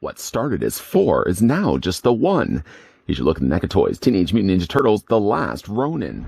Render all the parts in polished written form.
What started as 4 is now just the 1. You should look at NECA Toys, Teenage Mutant Ninja Turtles, The Last Ronin.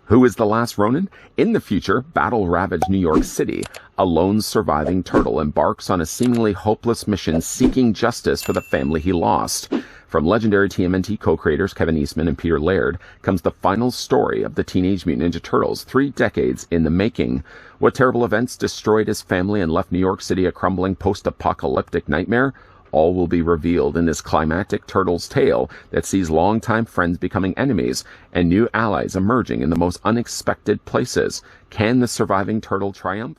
Who is the last Ronin? In the future, battle-ravaged New York City, a lone surviving turtle embarks on a seemingly hopeless mission seeking justice for the family he lost. From legendary TMNT co-creators Kevin Eastman and Peter Laird comes the final story of the Teenage Mutant Ninja Turtles, 3 decades in the making. What terrible events destroyed his family and left New York City a crumbling post-apocalyptic nightmare? All will be revealed in this climactic Turtles tale that sees longtime friends becoming enemies and new allies emerging in the most unexpected places. Can the surviving turtle triumph?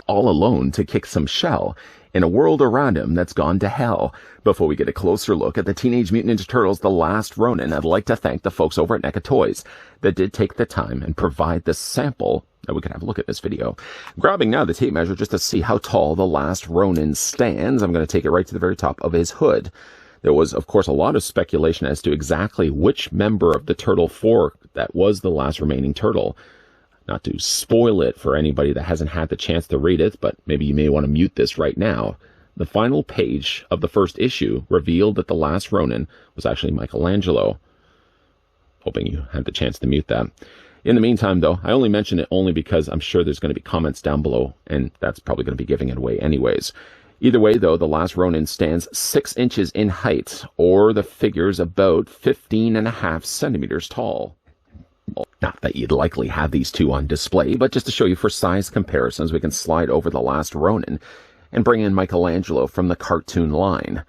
All alone to kick some shell in a world around him that's gone to hell. Before we get a closer look at the Teenage Mutant Ninja Turtles, The Last Ronin, I'd like to thank the folks over at NECA Toys that did take the time and provide the sample that we could have a look at this video. Grabbing now the tape measure just to see how tall the last Ronin stands. I'm going to take it right to the very top of his hood. There was, of course, a lot of speculation as to exactly which member of the Turtle Fork that was the last remaining turtle. Not to spoil it for anybody that hasn't had the chance to read it, but maybe you may want to mute this right now. The final page of the first issue revealed that the last Ronin was actually Michelangelo. Hoping you had the chance to mute that. In the meantime, though, I only mention it only because I'm sure there's going to be comments down below, and that's probably going to be giving it away anyways. Either way, though, the last Ronin stands 6 inches in height, or the figure's about 15.5 centimeters tall. Not that you'd likely have these two on display, but just to show you for size comparisons, we can slide over the last Ronin and bring in Michelangelo from the cartoon line.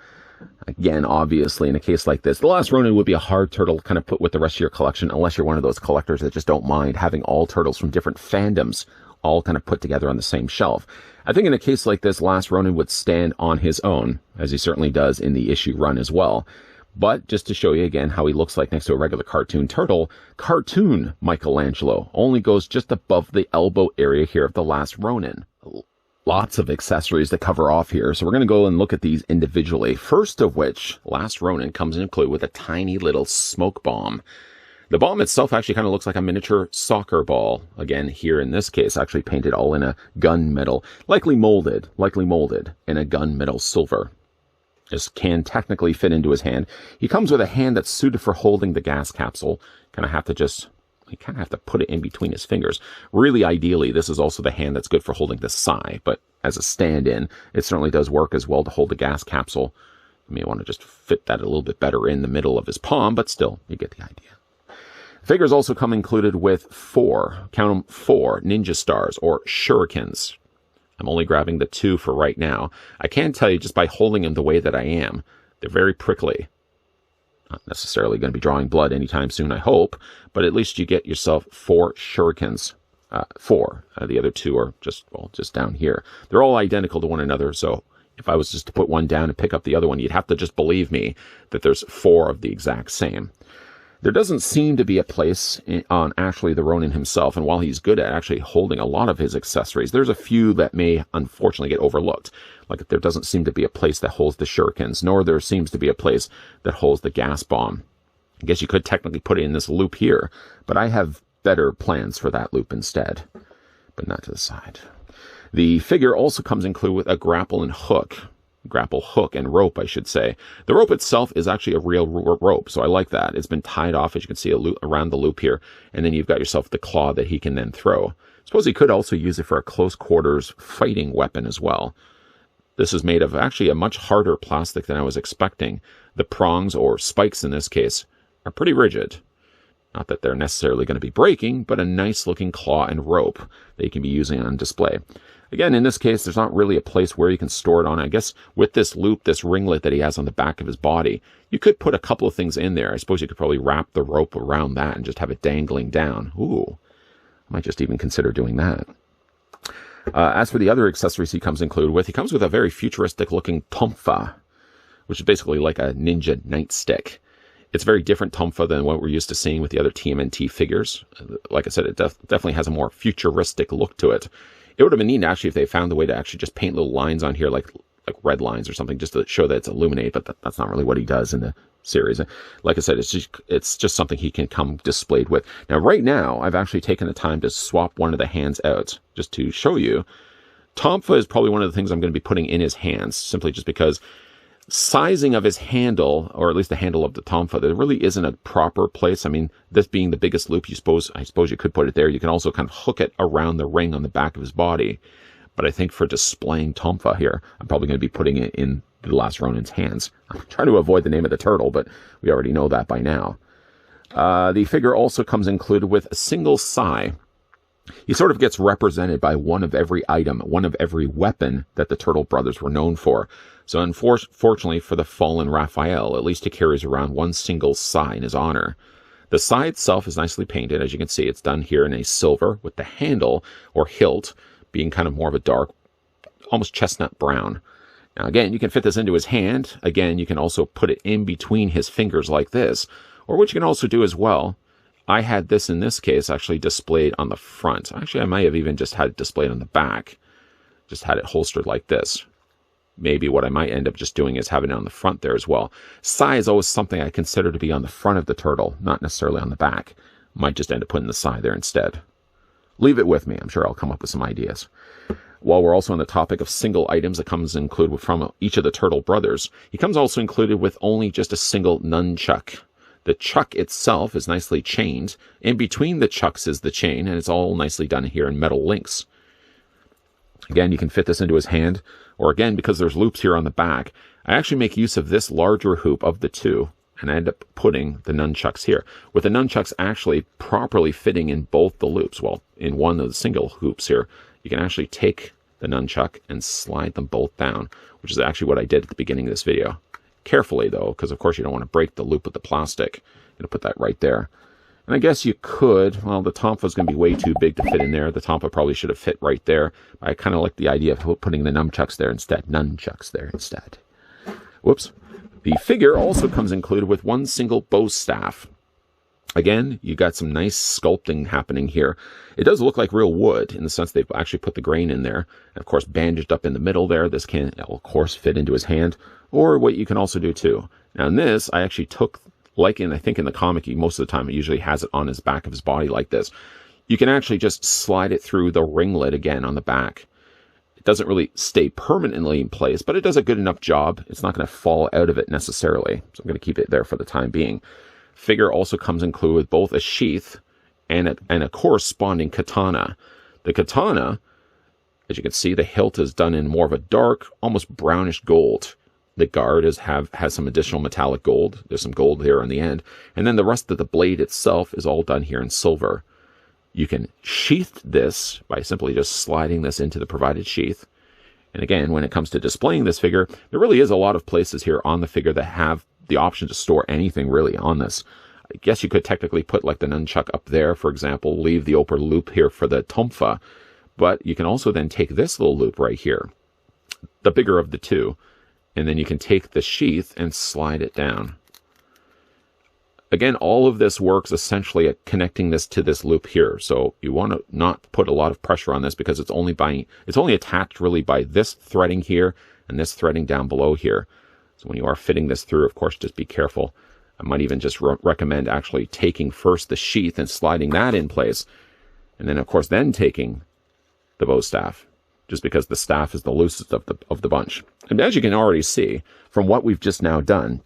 Again, obviously, in a case like this, the last Ronin would be a hard turtle to kind of put with the rest of your collection, unless you're one of those collectors that just don't mind having all turtles from different fandoms all kind of put together on the same shelf. I think in a case like this, last Ronin would stand on his own, as he certainly does in the issue run as well. But just to show you again how he looks like next to a regular cartoon turtle, cartoon Michelangelo only goes just above the elbow area here of the last Ronin. Lots of accessories to cover off here, so we're going to go and look at these individually. First of which, last Ronin comes included with a tiny little smoke bomb. The bomb itself actually kind of looks like a miniature soccer ball. Again, here in this case, actually painted all in a gunmetal, likely molded in a gunmetal silver. This can technically fit into his hand. He comes with a hand that's suited for holding the gas capsule. You kind of have to put it in between his fingers. Really, ideally, this is also the hand that's good for holding the sai, but as a stand-in, it certainly does work as well to hold the gas capsule. You may want to just fit that a little bit better in the middle of his palm, but still, you get the idea. Figures also come included with 4 ninja stars, or shurikens. I'm only grabbing the 2 for right now. I can tell you just by holding them the way that I am, they're very prickly. Not necessarily going to be drawing blood anytime soon, I hope, but at least you get yourself 4 shurikens. 4. The other 2 are just down here. They're all identical to one another, so if I was just to put one down and pick up the other one, you'd have to just believe me that there's 4 of the exact same. There doesn't seem to be a place on actually the Ronin himself, and while he's good at actually holding a lot of his accessories, there's a few that may unfortunately get overlooked. Like there doesn't seem to be a place that holds the shurikens, nor there seems to be a place that holds the gas bomb. I guess you could technically put it in this loop here, but I have better plans for that loop instead. But not to the side. The figure also comes included with a grapple hook and rope, I should say. The rope itself is actually a real rope, so I like that. It's been tied off, as you can see, around the loop here, and then you've got yourself the claw that he can then throw. I suppose he could also use it for a close quarters fighting weapon as well. This is made of actually a much harder plastic than I was expecting. The prongs, or spikes in this case, are pretty rigid. Not that they're necessarily going to be breaking, but a nice looking claw and rope that you can be using on display. Again, in this case, there's not really a place where you can store it on. I guess with this loop, this ringlet that he has on the back of his body, you could put a couple of things in there. I suppose you could probably wrap the rope around that and just have it dangling down. Ooh, I might just even consider doing that. As for the other accessories he comes included with, he comes with a very futuristic looking tonfa, which is basically like a ninja nightstick. It's a very different tonfa than what we're used to seeing with the other TMNT figures. Like I said, it definitely has a more futuristic look to it. It would have been neat actually if they found a way to actually just paint little lines on here like red lines or something just to show that it's illuminated, but that's not really what he does in the series. Like I said, it's just something he can come displayed with. Now, right now, I've actually taken the time to swap one of the hands out just to show you. Tonfa is probably one of the things I'm going to be putting in his hands, simply just because sizing of his handle, or at least the handle of the tonfa, there really isn't a proper place. I mean, this being the biggest loop, I suppose you could put it there. You can also kind of hook it around the ring on the back of his body. But I think for displaying tonfa here, I'm probably going to be putting it in the last Ronin's hands. I'm trying to avoid the name of the turtle, but we already know that by now. The figure also comes included with a single sai. He sort of gets represented by one of every item, one of every weapon that the Turtle brothers were known for. So unfortunately for the fallen Raphael, at least he carries around one single sai in his honor. The sai itself is nicely painted. As you can see, it's done here in a silver, with the handle or hilt being kind of more of a dark, almost chestnut brown. Now again, you can fit this into his hand. Again, you can also put it in between his fingers like this, or what you can also do as well, I had this in this case actually displayed on the front. Actually, I might have even just had it displayed on the back. Just had it holstered like this. Maybe what I might end up just doing is having it on the front there as well. Sai is always something I consider to be on the front of the turtle, not necessarily on the back. Might just end up putting the sai there instead. Leave it with me. I'm sure I'll come up with some ideas. While we're also on the topic of single items that comes included from each of the Turtle brothers, he comes also included with only just a single nunchuck. The chuck itself is nicely chained. In between the chucks is the chain, and it's all nicely done here in metal links. Again, you can fit this into his hand, or again, because there's loops here on the back, I actually make use of this larger hoop of the two, and I end up putting the nunchucks here, with the nunchucks actually properly fitting in both the loops. Well, in one of the single hoops here, you can actually take the nunchuck and slide them both down, which is actually what I did at the beginning of this video. Carefully, though, because of course you don't want to break the loop with the plastic. I'm going to put that right there. And I guess you could, well, the tonfa is going to be way too big to fit in there. The tonfa probably should have fit right there. I kind of like the idea of putting the nunchucks there instead. Whoops. The figure also comes included with one single bow staff. Again, you got some nice sculpting happening here. It does look like real wood in the sense they've actually put the grain in there. And of course, bandaged up in the middle there. This can, of course, fit into his hand. Or what you can also do too. Now in this, I actually took, I think in the comic, most of the time it usually has it on his back of his body like this. You can actually just slide it through the ringlet again on the back. It doesn't really stay permanently in place, but it does a good enough job. It's not going to fall out of it necessarily. So I'm going to keep it there for the time being. Figure also comes included with both a sheath and a corresponding katana. The katana, as you can see, the hilt is done in more of a dark, almost brownish gold. The guard has some additional metallic gold. There's some gold here on the end. And then the rest of the blade itself is all done here in silver. You can sheath this by simply just sliding this into the provided sheath. And again, when it comes to displaying this figure, there really is a lot of places here on the figure that have the option to store anything really on this. I guess you could technically put like the nunchuck up there, for example, leave the upper loop here for the tonfa. But you can also then take this little loop right here, the bigger of the two, and then you can take the sheath and slide it down. Again, all of this works essentially at connecting this to this loop here. So you want to not put a lot of pressure on this because it's only attached really by this threading here and this threading down below here. So when you are fitting this through, of course, just be careful. I might even just recommend actually taking first the sheath and sliding that in place. And then, of course, then taking the bow staff, just because the staff is the loosest of the bunch. And as you can already see from what we've just now done,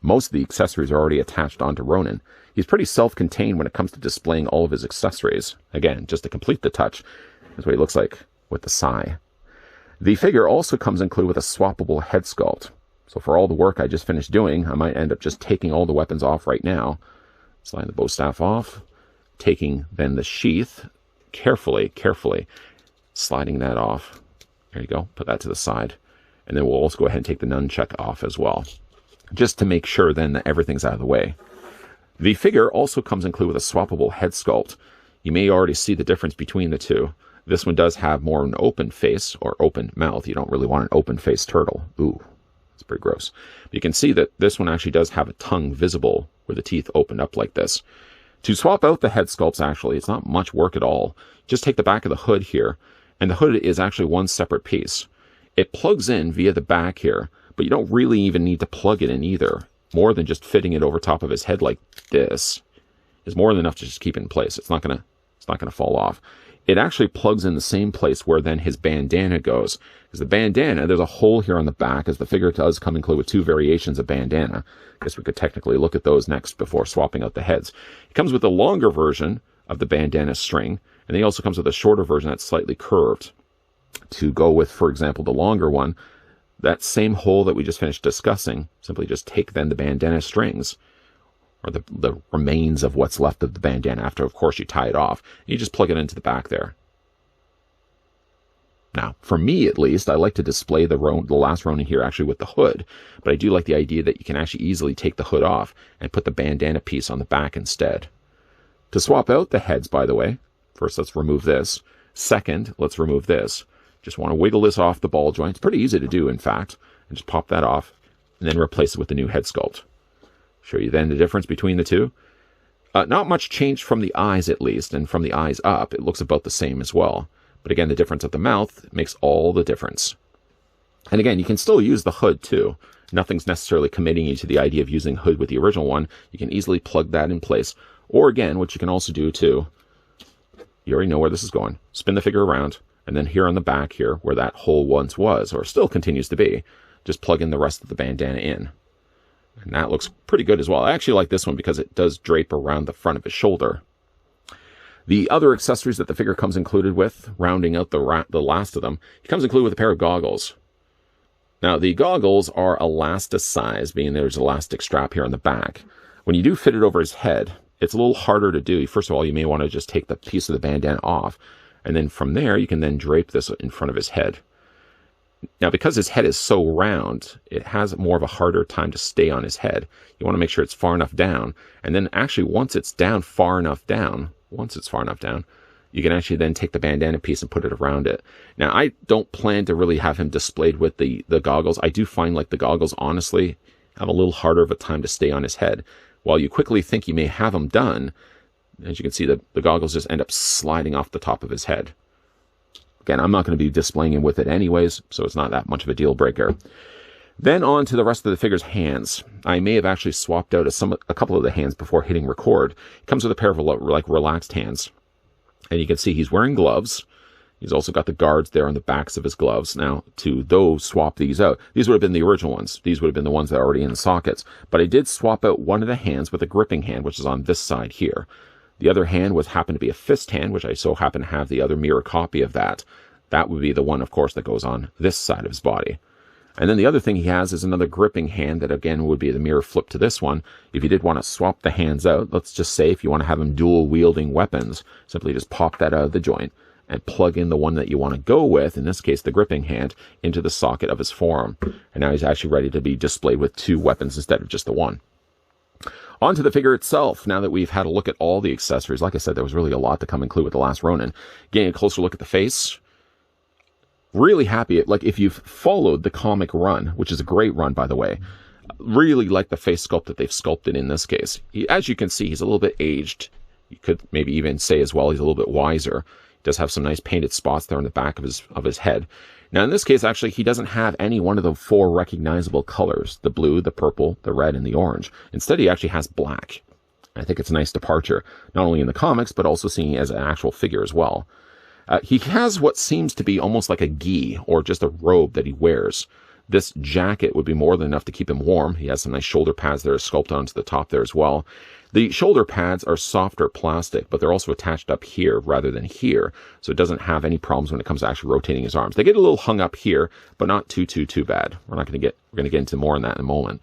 most of the accessories are already attached onto Ronin. He's pretty self-contained when it comes to displaying all of his accessories. Again, just to complete the touch, that's what he looks like with the sai. The figure also comes included with a swappable head sculpt. So for all the work I just finished doing, I might end up just taking all the weapons off right now, Slide the bow staff off, taking then the sheath, carefully sliding that off. There you go, put that to the side. And then we'll also go ahead and take the nunchuck off as well, just to make sure then that everything's out of the way. The figure also comes included with a swappable head sculpt. You may already see the difference between the two. This one does have more of an open face or open mouth. You don't really want an open faced turtle. Ooh, it's pretty gross. But you can see that this one actually does have a tongue visible where the teeth open up like this. To swap out the head sculpts, actually, it's not much work at all. Just take the back of the hood here, and the hood is actually one separate piece. It plugs in via the back here, but you don't really even need to plug it in either. More than just fitting it over top of his head like this is more than enough to just keep it in place. It's not gonna fall off. It actually plugs in the same place where then his bandana goes. Because the bandana, there's a hole here on the back, as the figure does come included with two variations of bandana. I guess we could technically look at those next before swapping out the heads. It comes with a longer version of the bandana string, and then he also comes with a shorter version that's slightly curved. To go with, for example, the longer one, that same hole that we just finished discussing, simply just take then the bandana strings, or the remains of what's left of the bandana after, of course, you tie it off. You just plug it into the back there. Now, for me at least, I like to display the last Ronin here actually with the hood, but I do like the idea that you can actually easily take the hood off and put the bandana piece on the back instead. To swap out the heads, by the way, first let's remove this. Second, let's remove this. Just want to wiggle this off the ball joint. It's pretty easy to do, in fact. And just pop that off, and then replace it with the new head sculpt. Show you then the difference between the two. Not much change from the eyes, at least, and from the eyes up, it looks about the same as well. But again, the difference at the mouth makes all the difference. And again, you can still use the hood, too. Nothing's necessarily committing you to the idea of using hood with the original one. You can easily plug that in place. Or again, what you can also do, too, you already know where this is going. Spin the figure around. And then here on the back here, where that hole once was, or still continues to be, just plug in the rest of the bandana in. And that looks pretty good as well. I actually like this one because it does drape around the front of his shoulder. The other accessories that the figure comes included with, rounding out the last of them, he comes included with a pair of goggles. Now, the goggles are elasticized, being there's elastic strap here on the back. When you do fit it over his head, it's a little harder to do. First of all, you may want to just take the piece of the bandana off. And then from there, you can then drape this in front of his head. Now, because his head is so round, it has more of a harder time to stay on his head. You want to make sure it's far enough down. And then actually, once it's far enough down, you can actually then take the bandana piece and put it around it. Now, I don't plan to really have him displayed with the goggles. I do find like the goggles, honestly, have a little harder of a time to stay on his head. While you quickly think you may have them done, as you can see, the goggles just end up sliding off the top of his head. Again, I'm not going to be displaying him with it anyways, so it's not that much of a deal breaker. Then on to the rest of the figure's hands. I may have actually swapped out a couple of the hands before hitting record. It comes with a pair of like relaxed hands. And you can see he's wearing gloves. He's also got the guards there on the backs of his gloves. Now, to swap these out, these would have been the original ones. These would have been the ones that are already in the sockets. But I did swap out one of the hands with a gripping hand, which is on this side here. The other hand happened to be a fist hand, which I so happen to have the other mirror copy of that. That would be the one, of course, that goes on this side of his body. And then the other thing he has is another gripping hand that, again, would be the mirror flip to this one. If you did want to swap the hands out, let's just say if you want to have him dual-wielding weapons, simply just pop that out of the joint and plug in the one that you want to go with, in this case, the gripping hand, into the socket of his forearm. And now he's actually ready to be displayed with two weapons instead of just the one. On to the figure itself. Now that we've had a look at all the accessories, like I said, there was really a lot to come include with the last Ronin. Getting a closer look at the face. Really happy. Like, if you've followed the comic run, which is a great run, by the way, really like the face sculpt that they've sculpted in this case. As you can see, he's a little bit aged. You could maybe even say as well, he's a little bit wiser. He does have some nice painted spots there on the back of his head. Now, in this case, actually, he doesn't have any one of the four recognizable colors, the blue, the purple, the red, and the orange. Instead, he actually has black. I think it's a nice departure, not only in the comics, but also seeing it as an actual figure as well. He has what seems to be almost like a gi, or just a robe that he wears. This jacket would be more than enough to keep him warm. He has some nice shoulder pads that are sculpted onto the top there as well. The shoulder pads are softer plastic, but they're also attached up here rather than here, so it doesn't have any problems when it comes to actually rotating his arms. They get a little hung up here, but not too bad. We're going to get into more on that in a moment.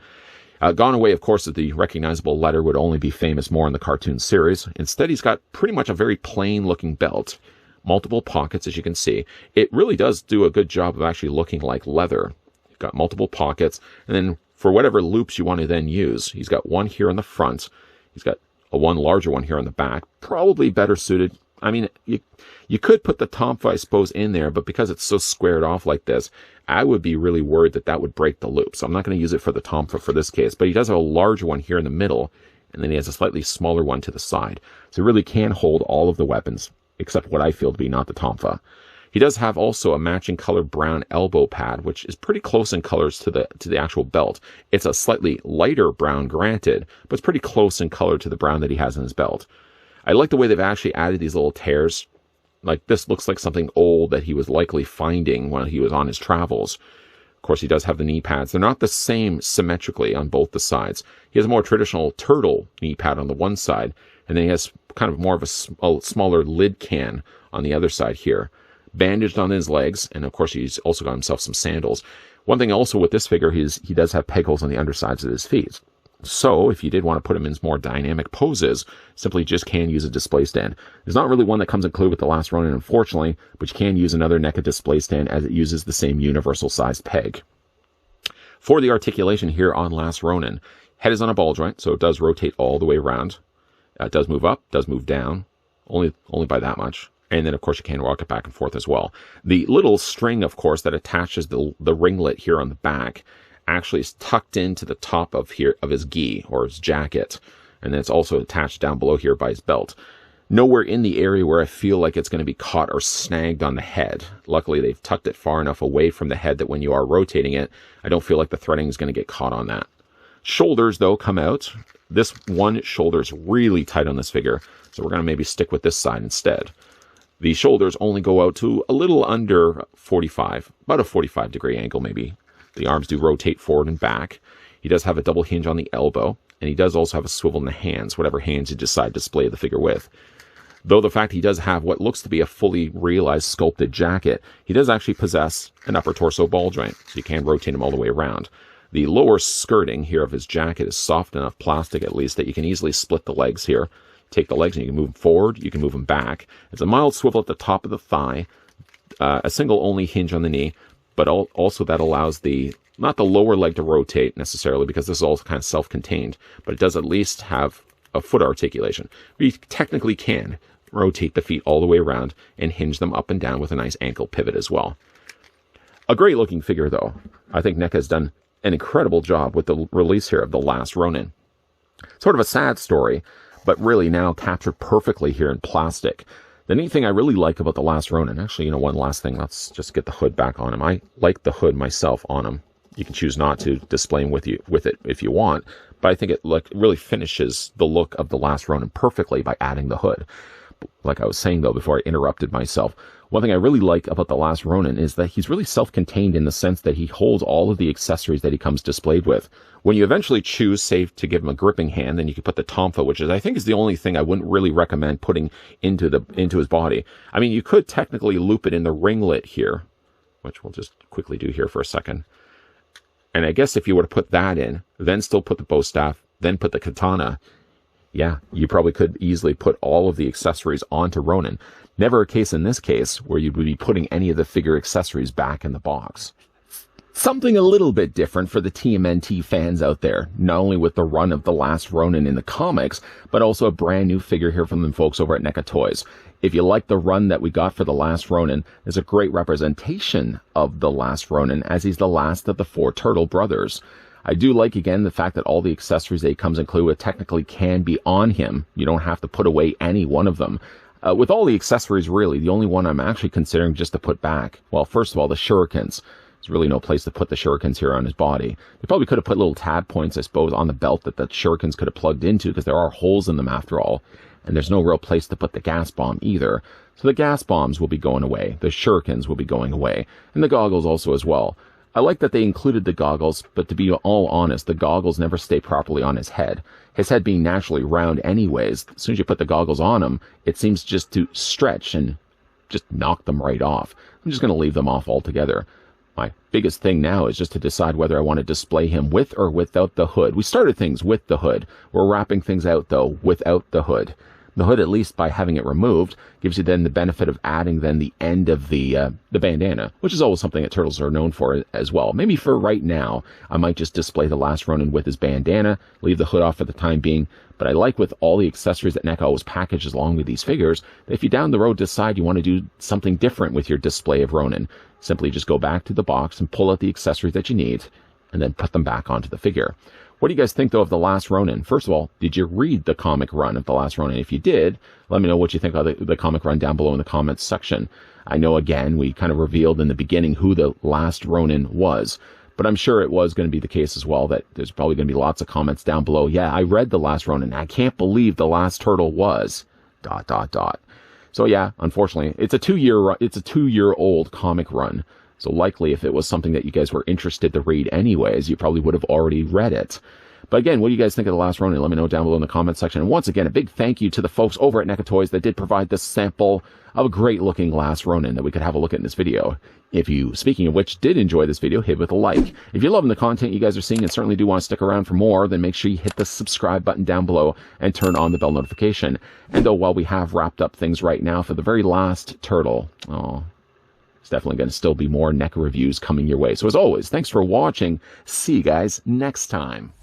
Gone away, of course, that the recognizable letter would only be famous more in the cartoon series. Instead, he's got pretty much a very plain-looking belt. Multiple pockets, as you can see. It really does do a good job of actually looking like leather. You've got multiple pockets, and then for whatever loops you want to then use, he's got one here in the front. He's got one larger one here on the back. Probably better suited. I mean, you could put the tomfa, I suppose, in there, but because it's so squared off like this, I would be really worried that that would break the loop. So I'm not going to use it for the tomfa for this case. But he does have a larger one here in the middle, and then he has a slightly smaller one to the side. So he really can hold all of the weapons, except what I feel to be not the tomfa. He does have also a matching color brown elbow pad, which is pretty close in colors to the actual belt. It's a slightly lighter brown, granted, but it's pretty close in color to the brown that he has in his belt. I like the way they've actually added these little tears. Like, this looks like something old that he was likely finding when he was on his travels. Of course, he does have the knee pads. They're not the same symmetrically on both the sides. He has a more traditional turtle knee pad on the one side, and then he has kind of more of a smaller lid can on the other side here. Bandaged on his legs, and of course he's also got himself some sandals. One thing also with this figure is he does have peg holes on the undersides of his feet. So, if you did want to put him in more dynamic poses, simply just can use a display stand. There's not really one that comes included with the Last Ronin, unfortunately, but you can use another NECA display stand as it uses the same universal-sized peg. For the articulation here on Last Ronin, head is on a ball joint, so it does rotate all the way around. It does move up, does move down, only by that much. And then, of course, you can rock it back and forth as well. The little string, of course, that attaches the ringlet here on the back actually is tucked into the top of his gi, or his jacket. And then it's also attached down below here by his belt. Nowhere in the area where I feel like it's going to be caught or snagged on the head. Luckily, they've tucked it far enough away from the head that when you are rotating it, I don't feel like the threading is going to get caught on that. Shoulders, though, come out. This one shoulder is really tight on this figure, so we're going to maybe stick with this side instead. The shoulders only go out to a little under 45, about a 45-degree angle maybe. The arms do rotate forward and back. He does have a double hinge on the elbow, and he does also have a swivel in the hands, whatever hands you decide to display the figure with. Though the fact he does have what looks to be a fully realized sculpted jacket, he does actually possess an upper torso ball joint, so you can rotate him all the way around. The lower skirting here of his jacket is soft enough plastic, at least, that you can easily split the legs here. Take the legs and you can move them forward, you can move them back. It's a mild swivel at the top of the thigh, a single only hinge on the knee, but also that allows not the lower leg to rotate necessarily, because this is all kind of self-contained, but it does at least have a foot articulation. We technically can rotate the feet all the way around and hinge them up and down with a nice ankle pivot as well. A great looking figure, though. I think NECA has done an incredible job with the release here of The Last Ronin. Sort of a sad story, but really now captured perfectly here in plastic. The neat thing I really like about The Last Ronin, actually, one last thing, let's just get the hood back on him. I like the hood myself on him. You can choose not to display him with it if you want, but I think it really finishes the look of The Last Ronin perfectly by adding the hood. Like I was saying, though, before I interrupted myself, one thing I really like about The Last Ronin is that he's really self-contained in the sense that he holds all of the accessories that he comes displayed with. When you eventually choose, say, to give him a gripping hand, then you can put the tomfa, which I think is the only thing I wouldn't really recommend putting into his body. I mean, you could technically loop it in the ringlet here, which we'll just quickly do here for a second. And I guess if you were to put that in, then still put the bow staff, then put the katana, yeah, you probably could easily put all of the accessories onto Ronin. Never a case in this case where you would be putting any of the figure accessories back in the box. Something a little bit different for the TMNT fans out there, not only with the run of The Last Ronin in the comics, but also a brand new figure here from them folks over at NECA Toys. If you like the run that we got for The Last Ronin, there's a great representation of The Last Ronin, as he's the last of the 4 turtle brothers. I do like, again, the fact that all the accessories that he comes included with technically can be on him. You don't have to put away any one of them. With all the accessories, really, the only one I'm actually considering just to put back, well, first of all, the shurikens. There's really no place to put the shurikens here on his body. They probably could have put little tab points, I suppose, on the belt that the shurikens could have plugged into, because there are holes in them after all. And there's no real place to put the gas bomb either. So the gas bombs will be going away. The shurikens will be going away. And the goggles also as well. I like that they included the goggles, but to be all honest, the goggles never stay properly on his head. His head being naturally round anyways, as soon as you put the goggles on him, it seems just to stretch and just knock them right off. I'm just going to leave them off altogether. My biggest thing now is just to decide whether I want to display him with or without the hood. We started things with the hood. We're wrapping things out, though, without the hood. The hood, at least by having it removed, gives you then the benefit of adding then the end of the bandana, which is always something that turtles are known for as well. Maybe for right now, I might just display the last Ronin with his bandana, leave the hood off for the time being. But I like with all the accessories that NECA always packages along with these figures, that if you down the road decide you want to do something different with your display of Ronin, simply just go back to the box and pull out the accessories that you need, and then put them back onto the figure. What do you guys think, though, of The Last Ronin? First of all, did you read the comic run of The Last Ronin? If you did, let me know what you think of the comic run down below in the comments section. I know, again, we kind of revealed in the beginning who The Last Ronin was, but I'm sure it was going to be the case as well that there's probably going to be lots of comments down below. Yeah, I read The Last Ronin. I can't believe the last turtle was... ... So yeah, unfortunately, it's a two-year-old comic run. So likely if it was something that you guys were interested to read anyways, you probably would have already read it. But again, what do you guys think of The Last Ronin? Let me know down below in the comment section. And once again, a big thank you to the folks over at NECA Toys that did provide this sample of a great-looking Last Ronin that we could have a look at in this video. If you, speaking of which, did enjoy this video, hit it with a like. If you're loving the content you guys are seeing and certainly do want to stick around for more, then make sure you hit the subscribe button down below and turn on the bell notification. And though while we have wrapped up things right now for the very last turtle, it's definitely going to still be more NECA reviews coming your way. So as always, thanks for watching. See you guys next time.